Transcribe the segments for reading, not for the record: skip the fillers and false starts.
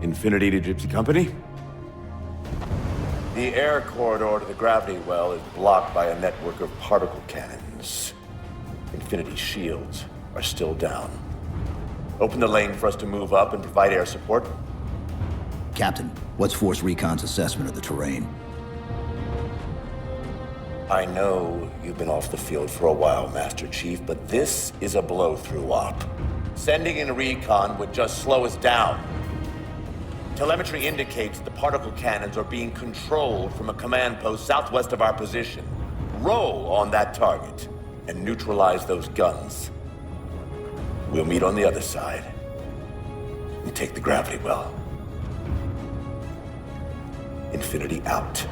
Infinity to Gypsy Company? The air corridor to the gravity well is blocked by a network of particle cannons. Infinity's shields are still down. Open the lane for us to move up and provide air support. Captain, what's Force Recon's assessment of the terrain? I know you've been off the field for a while, Master Chief, but this is a blow-through op. Sending in a recon would just slow us down. Telemetry indicates the particle cannons are being controlled from a command post southwest of our position. Roll on that target and neutralize those guns. We'll meet on the other side and take the gravity well. Infinity out.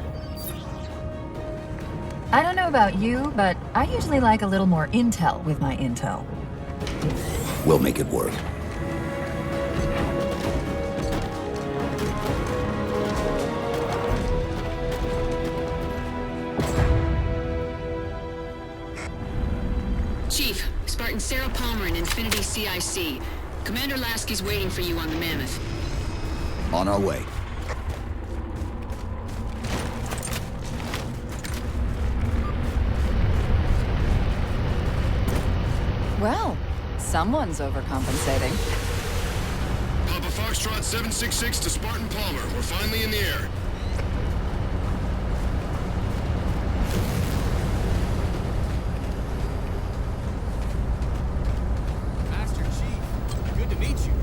I don't know about you, but I usually like a little more intel with my intel. We'll make it work. Chief, Spartan Sarah Palmer in Infinity CIC. Commander Lasky's waiting for you on the Mammoth. On our way. Well, someone's overcompensating. Papa Foxtrot 766 to Spartan Palmer. We're finally in the air. Master Chief, good to meet you.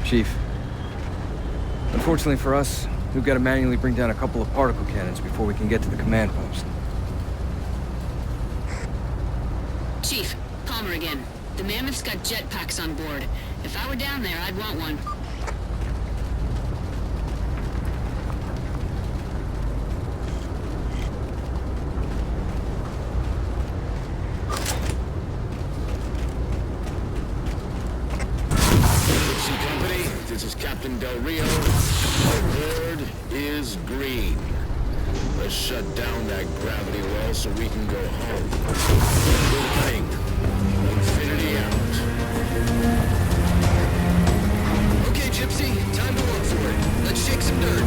Chief, unfortunately for us, we've got to manually bring down a couple of particle cannons before we can get to the command post. Chief, Palmer again. The Mammoth's got jetpacks on board. If I were down there, I'd want one. This is Captain Del Rio. The word is green. Let's shut down that gravity well so we can go home. Good thing. Infinity out. Okay, Gypsy, time to work for it. Let's shake some dirt.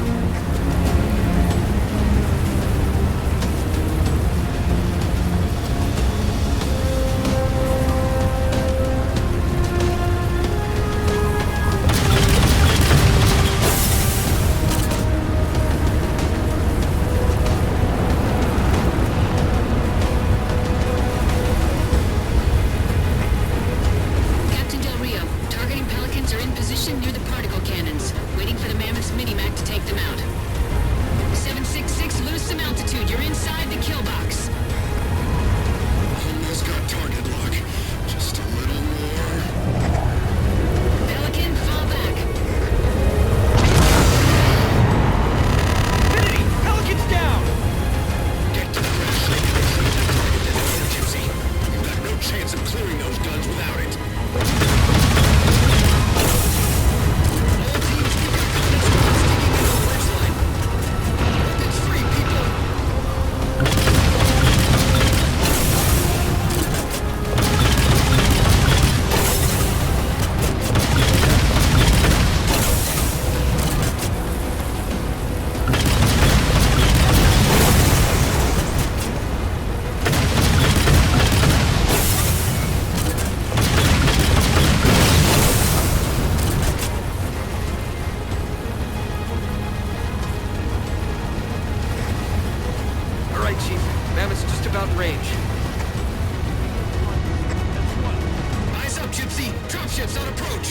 Dropships on approach!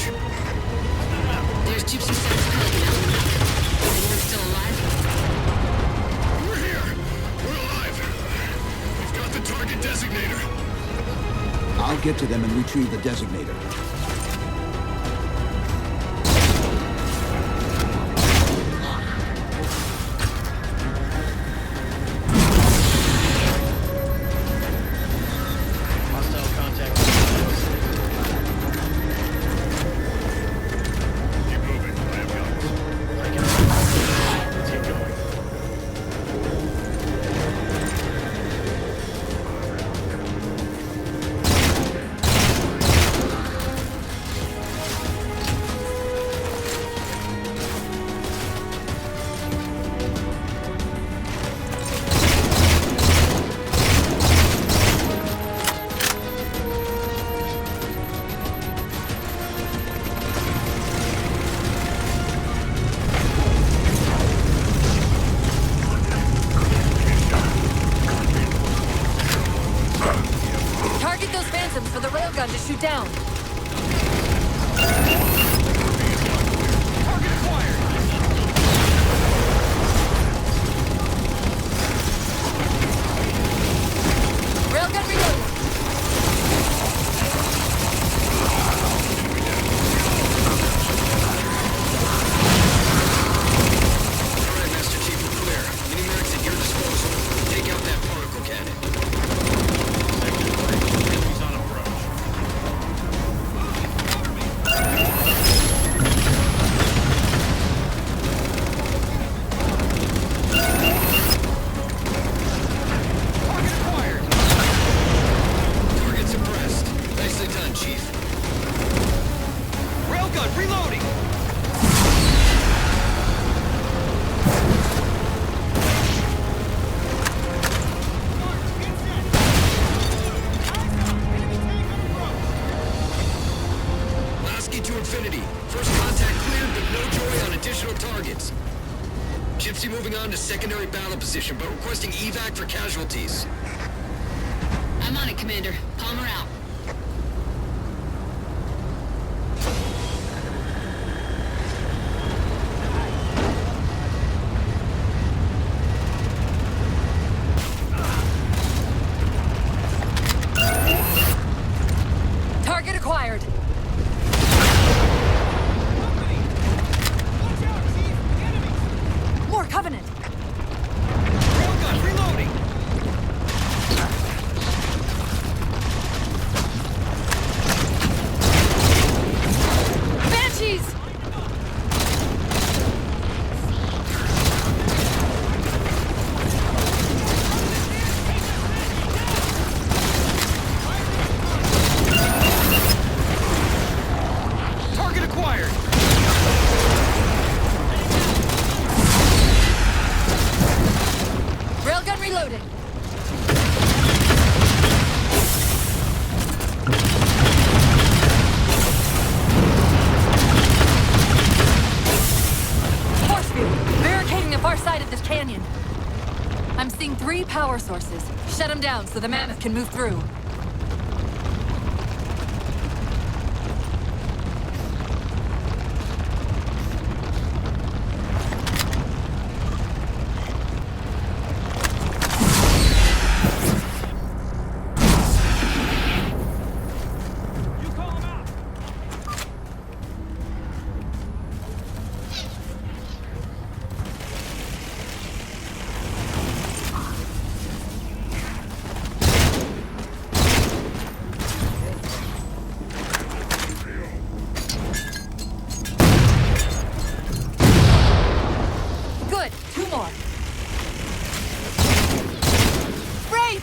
There's Gypsy Sam's Pelican out in the map. Anyone still alive? We're here! We're alive! We've got the target designator! I'll get to them and retrieve the designator. railgun to shoot down. Target acquired! Railgun reloaded. Alright, Master Chief, we're clear. Mini Mercs at your disposal. Take out that particle cannon. Enemies on approach. Target acquired! Target suppressed. Nicely done, Chief. Railgun reloading! Lasky to infinity. First contact cleared, but no joy on additional targets. Gypsy moving on to secondary battle position, but requesting evac for casualties. I'm on it, Commander. Palmer out. Target acquired. Watch out, Chief! Enemies! More Covenant. Railgun reloading! Banshees! Target acquired! Railgun reloaded. Force field, barricading the far side of this canyon. I'm seeing 3 power sources. Shut them down so the Mammoth can move through. You call him out! Good. 2 more. Wraith!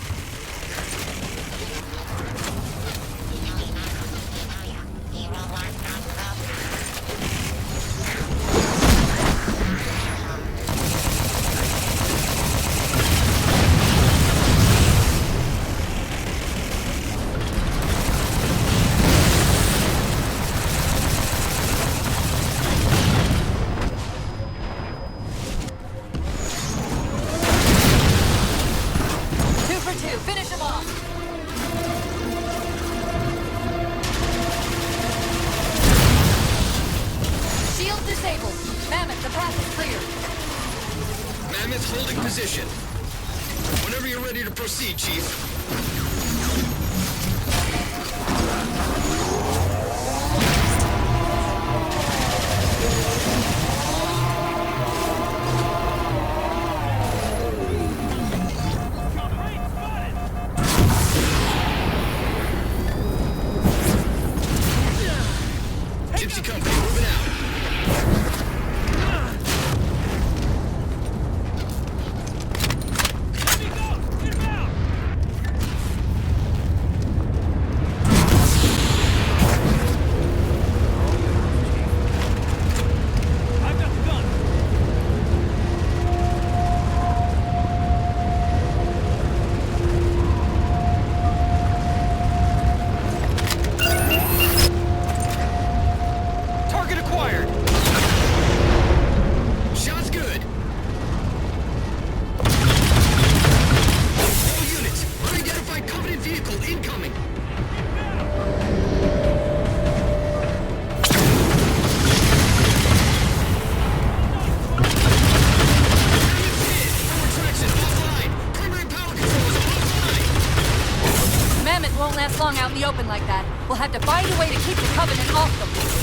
Two for 2. Finish them off. Shield disabled. Mammoth, the path is clear. Mammoth holding position. Whenever you're ready to proceed, Chief. Gypsy Company moving out. Let me go! Get him out! long out in the open like that. We'll have to find a way to keep the Covenant off them.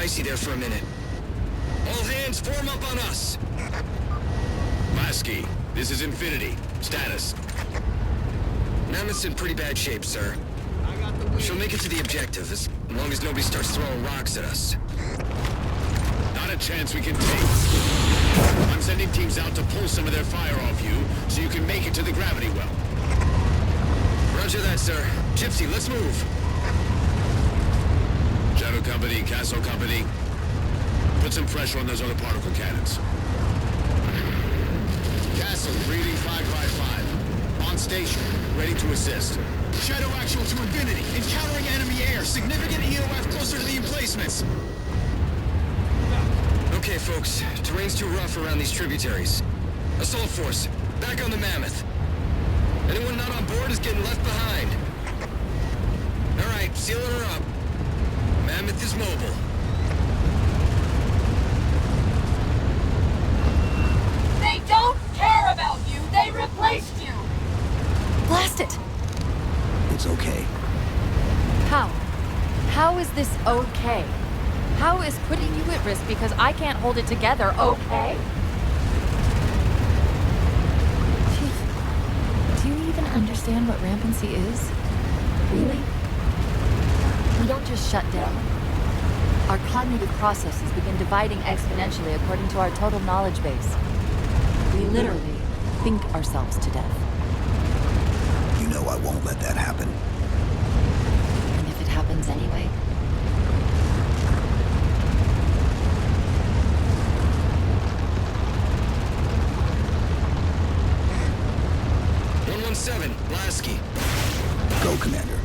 dicey there for a minute. All hands form up on us. Lasky, this is Infinity. Status. Mammoth's in pretty bad shape, sir. She'll make it to the objective, as long as nobody starts throwing rocks at us. Not a chance we can take. I'm sending teams out to pull some of their fire off you, so you can make it to the gravity well. Roger that, sir. Gypsy, let's move. Shadow Company, Castle Company, put some pressure on those other particle cannons. Castle, reading 555. On station, ready to assist. Shadow actual to Infinity. Encountering enemy air. Significant EOF closer to the emplacements. Okay, folks. Terrain's too rough around these tributaries. Assault force, back on the Mammoth. Anyone not on board is getting left behind. All right, sealing her up. Mammoth is mobile. They don't care about you! They replaced you! Blast it! It's okay. How? How is this okay? How is putting you at risk because I can't hold it together okay? Chief, do you even understand what rampancy is? Really? We don't just shut down. Our cognitive processes begin dividing exponentially according to our total knowledge base. We literally think ourselves to death. You know I won't let that happen. weapons anyway. Lasky. Go, Commander.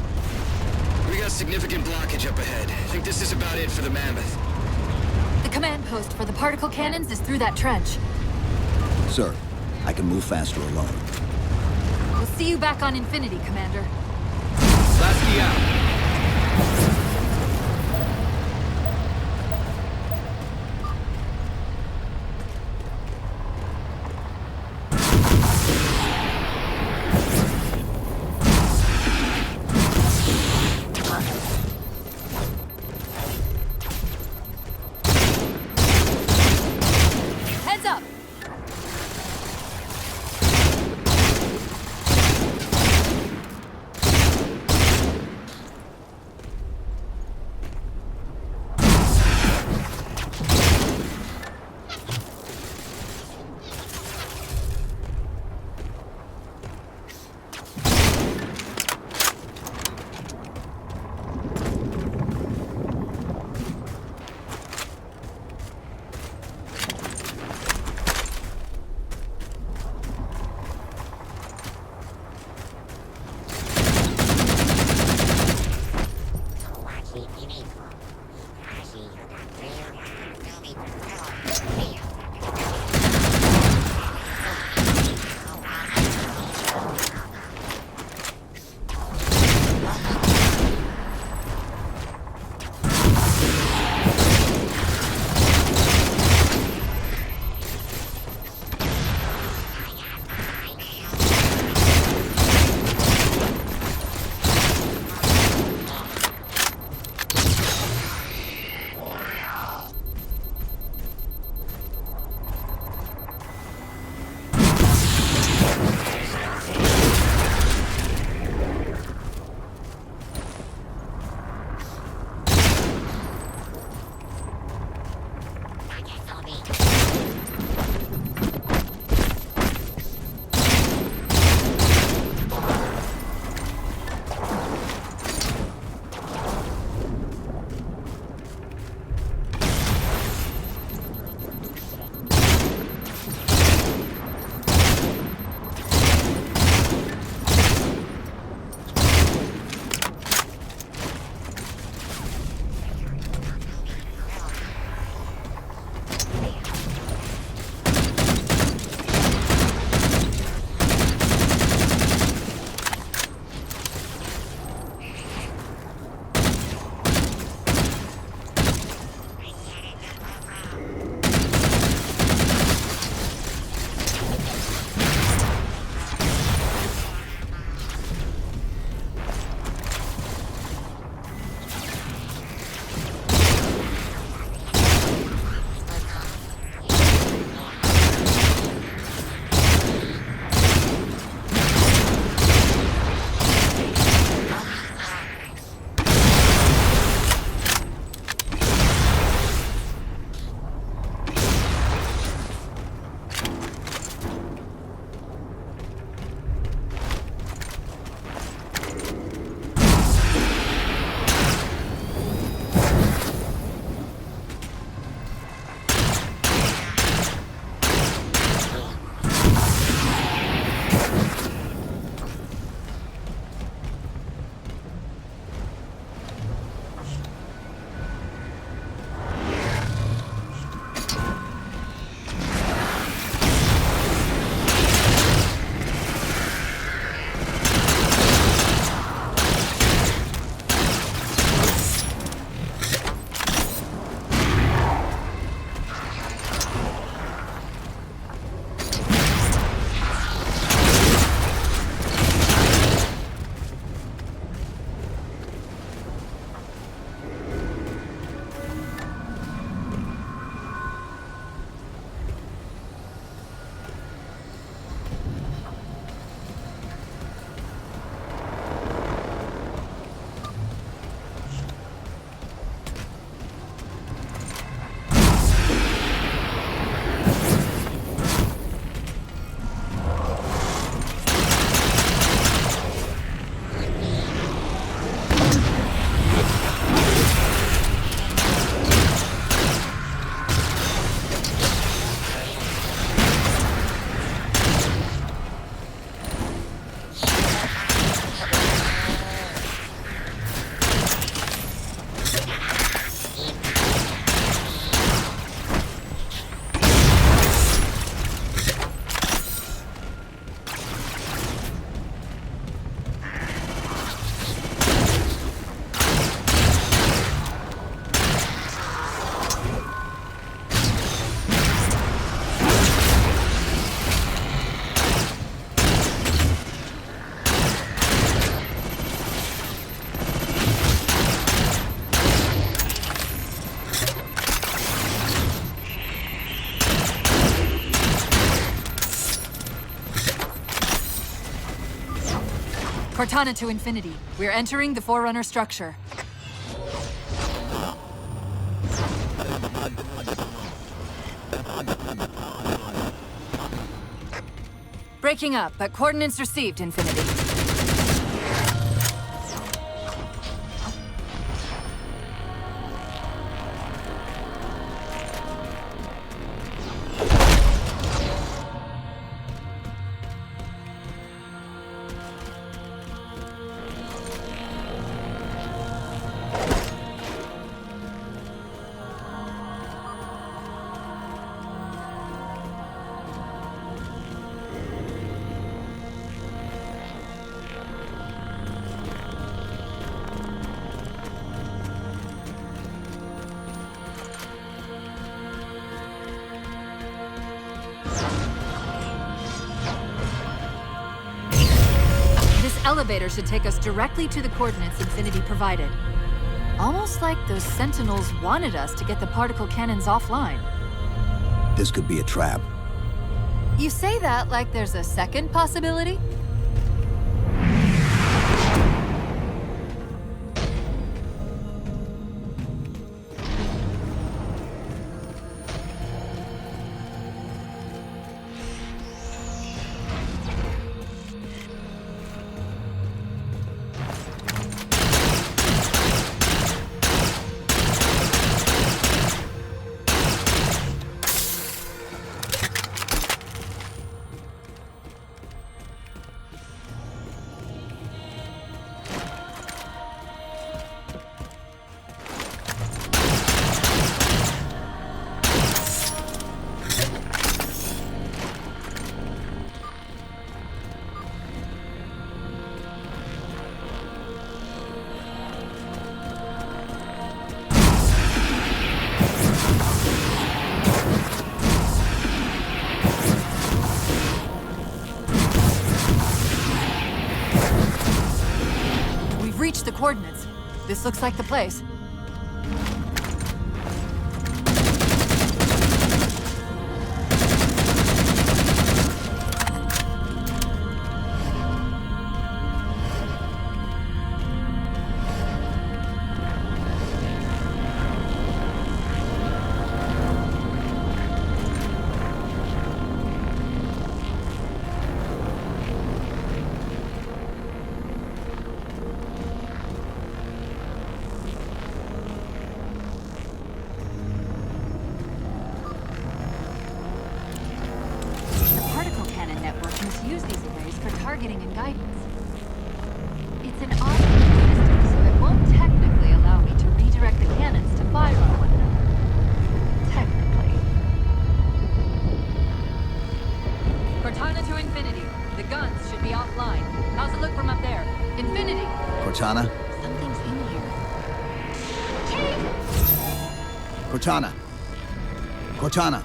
We got significant blockage up ahead. I think this is about it for the Mammoth. The command post for the particle cannons is through that trench. Sir, I can move faster alone. We'll see you back on Infinity, Commander. Lasky out. Heads up! Cortana to Infinity. We're entering the Forerunner structure. Breaking up, but coordinates received, Infinity. Elevator should take us directly to the coordinates Infinity provided. Almost like those Sentinels wanted us to get the particle cannons offline. This could be a trap. You say that like there's a second possibility? The coordinates. This looks like the place. Targeting and guidance. It's an odd system, so it won't technically allow me to redirect the cannons to fire on one another. Technically. Cortana to Infinity. The guns should be offline. How's it look from up there? Infinity! Cortana? Something's in here. Chief! Cortana! Cortana!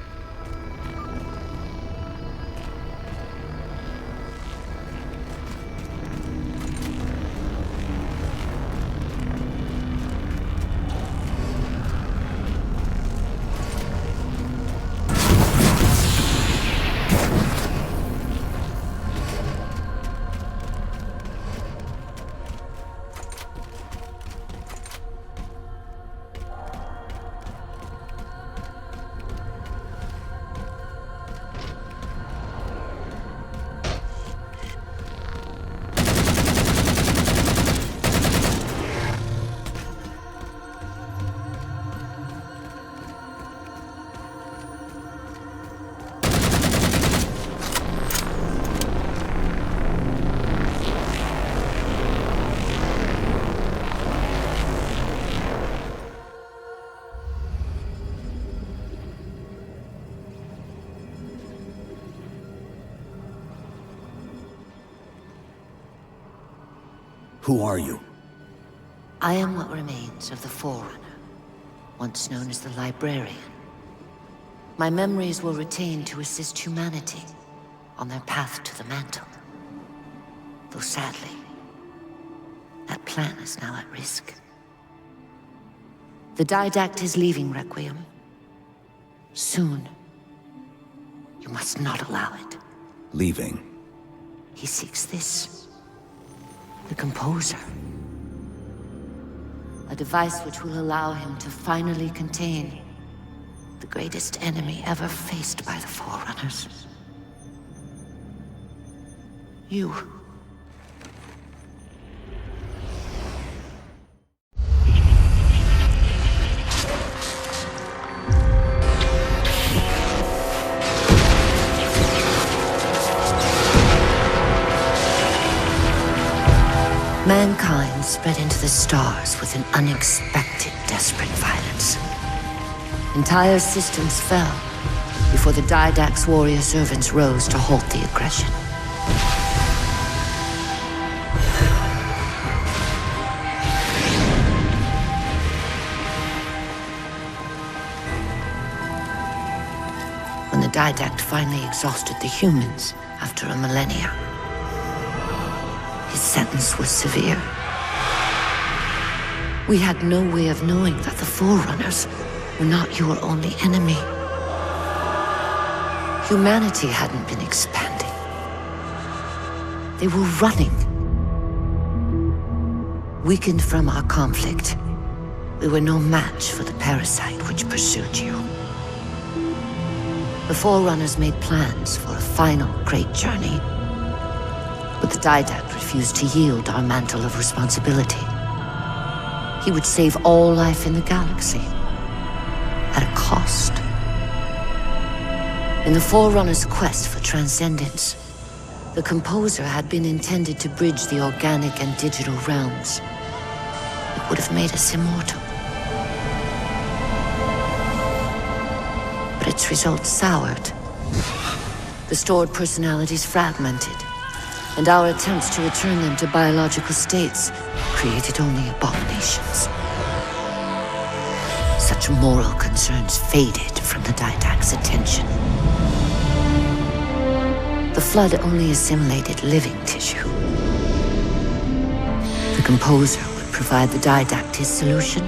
Who are you? I am what remains of the Forerunner, once known as the Librarian. My memories will retain to assist humanity on their path to the mantle. Though sadly, that plan is now at risk. The Didact is leaving Requiem. Soon. You must not allow it. Leaving. He seeks this. The Composer. A device which will allow him to finally contain the greatest enemy ever faced by the Forerunners. You. Mankind spread into the stars with an unexpected, desperate violence. Entire systems fell before the Didact's warrior servants rose to halt the aggression. When the Didact finally exhausted the humans after a millennia, his sentence was severe. We had no way of knowing that the Forerunners were not your only enemy. Humanity hadn't been expanding. They were running. Weakened from our conflict, we were no match for the parasite which pursued you. The Forerunners made plans for a final great journey, but the Didact refused to yield our mantle of responsibility. He would save all life in the galaxy, at a cost. In the Forerunner's quest for transcendence, the Composer had been intended to bridge the organic and digital realms. It would have made us immortal. But its results soured. The stored personalities fragmented, and our attempts to return them to biological states created only abominations. Such moral concerns faded from the Didact's attention. The Flood only assimilated living tissue. The Composer would provide the Didact his solution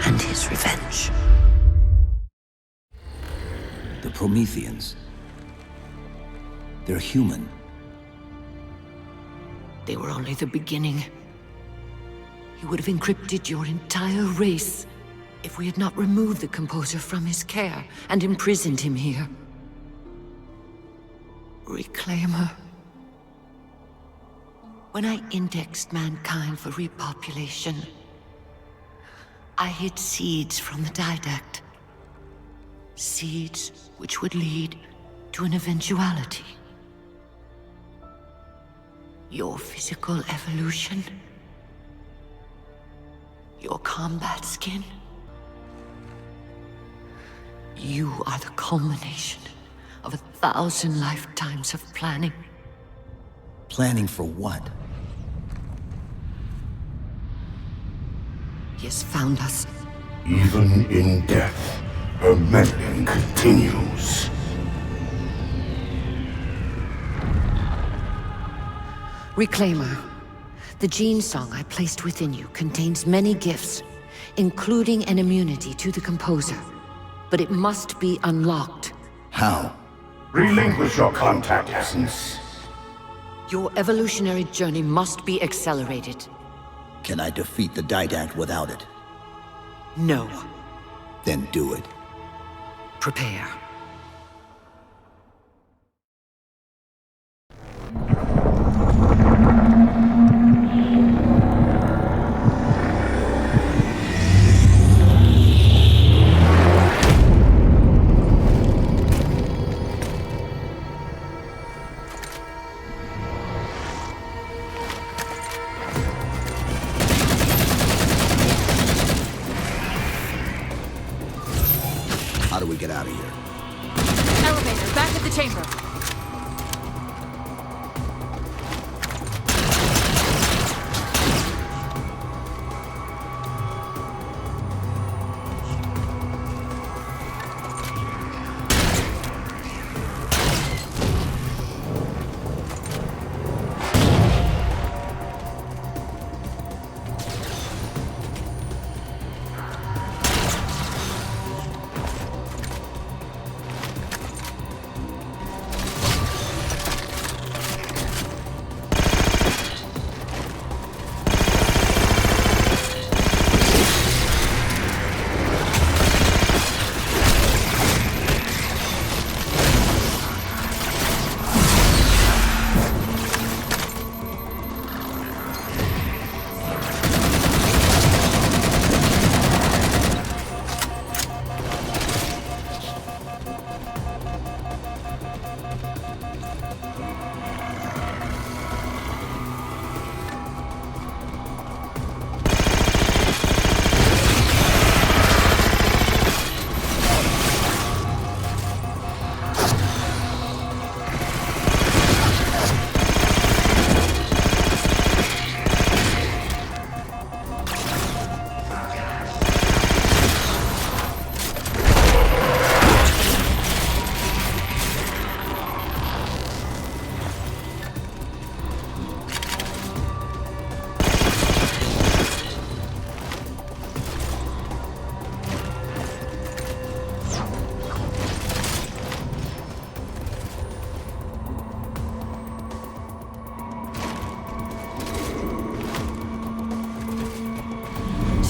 and his revenge. The Prometheans. They're human. They were only the beginning. He would have encrypted your entire race if we had not removed the Composer from his care and imprisoned him here. Reclaimer. When I indexed mankind for repopulation, I hid seeds from the Didact. Seeds which would lead to an eventuality. Your physical evolution. Your combat skin. You are the culmination of 1,000 lifetimes of planning. Planning for what? He has found us. Even in death, her meddling continues. Reclaimer. The gene song I placed within you contains many gifts, including an immunity to the Composer. But it must be unlocked. How? Relinquish your contact essence. Your evolutionary journey must be accelerated. Can I defeat the Didact without it? No. Then do it. Prepare. How do we get out of here?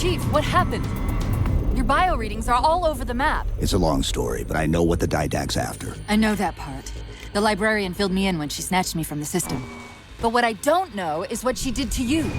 Chief, what happened? Your bio readings are all over the map. It's a long story, but I know what the Didact's after. I know that part. The librarian filled me in when she snatched me from the system. But what I don't know is what she did to you.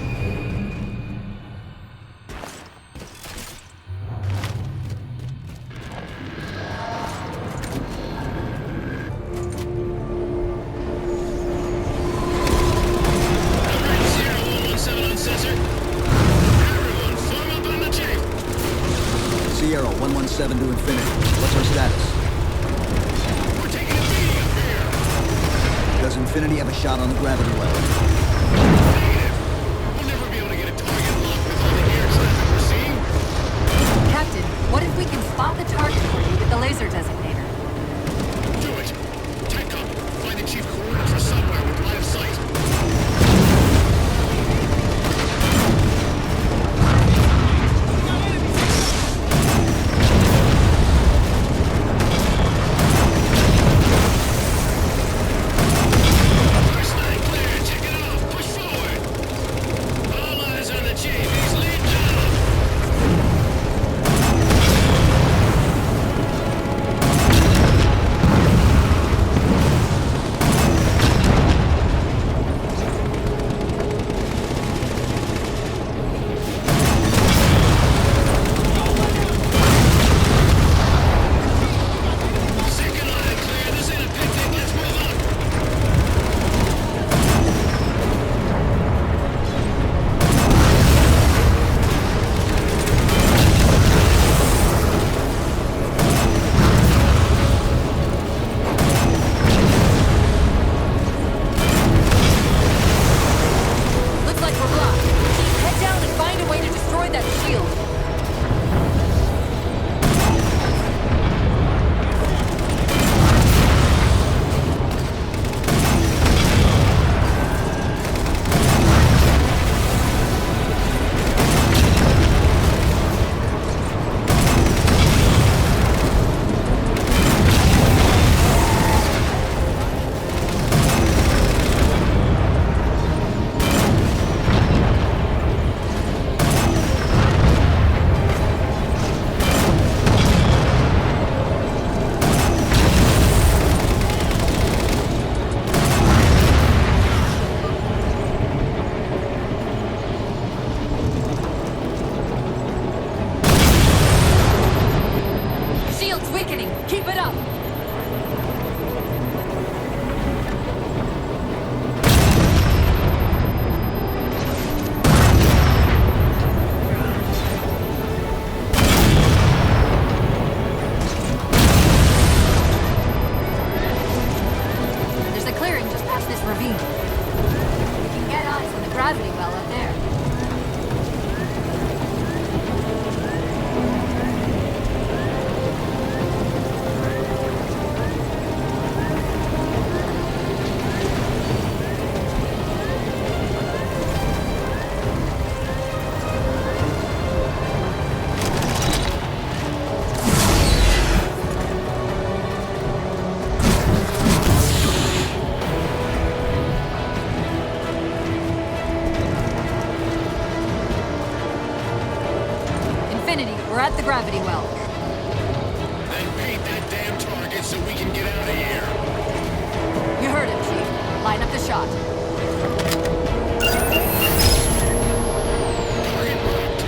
Sierra 117 to Infinity. What's our status? We're taking a beating up here. Does Infinity have a shot on the gravity well? Negative. We'll never be able to get a target lock with all the air traffic we're seeing. Captain, what if we can spot the target for you with the laser designator? Do it. Tech up. Find the chief coordinates for somewhere with line of sight. First line clear. Check it off. Push forward. All eyes on the chief. He's leading down. Second line clear. This ain't a picnic. Let's move on. Looks like we're blocked. Head down and find a way to destroy that shield. Shield's weakening. Keep it up. There's a clearing just past this ravine. We can get eyes on the gravity well up there. Infinity, we're at the gravity well. Then paint that damn target so we can get out of here. You heard him, Chief. Line up the shot. Target marked.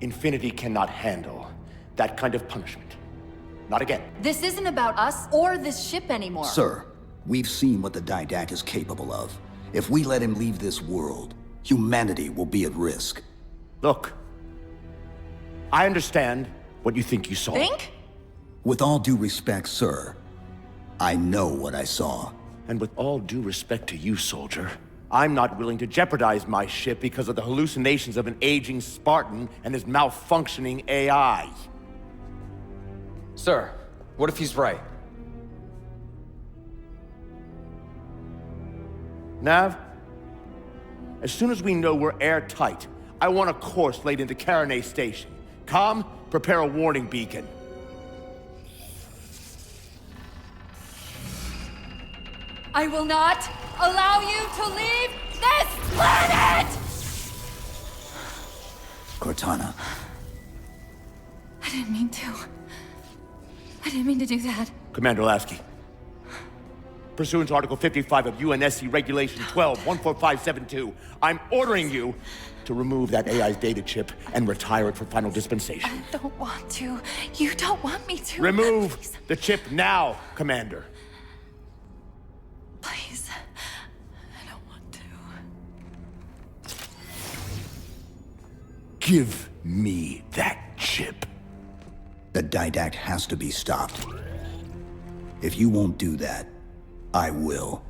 Infinity cannot handle that kind of punishment. Not again. This isn't about us or this ship anymore. Sir, we've seen what the Didact is capable of. If we let him leave this world, humanity will be at risk. Look, I understand what you think you saw. Think? With all due respect, sir, I know what I saw. And with all due respect to you, soldier, I'm not willing to jeopardize my ship because of the hallucinations of an aging Spartan and his malfunctioning AI. Sir, what if he's right? Nav, as soon as we know we're airtight, I want a course laid into Karanay Station. Com, prepare a warning beacon. I will not allow you to leave this planet! Cortana, I didn't mean to. I didn't mean to do that. Commander Lasky, pursuant to Article 55 of UNSC Regulation 12-14572, I'm ordering you to remove that AI's data chip and retire it for final dispensation. I don't want to. You don't want me to. Remove Please. the chip now, Commander. Please. I don't want to. Give me that chip. the Didact has to be stopped. If you won't do that, I will.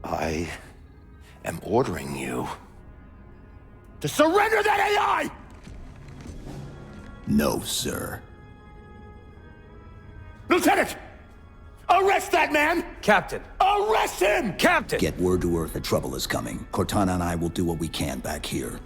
I am ordering you to surrender that AI! No, sir. Lieutenant! Arrest that man! Captain! Arrest him! Captain! Get word to Earth that trouble is coming. Cortana and I will do what we can back here.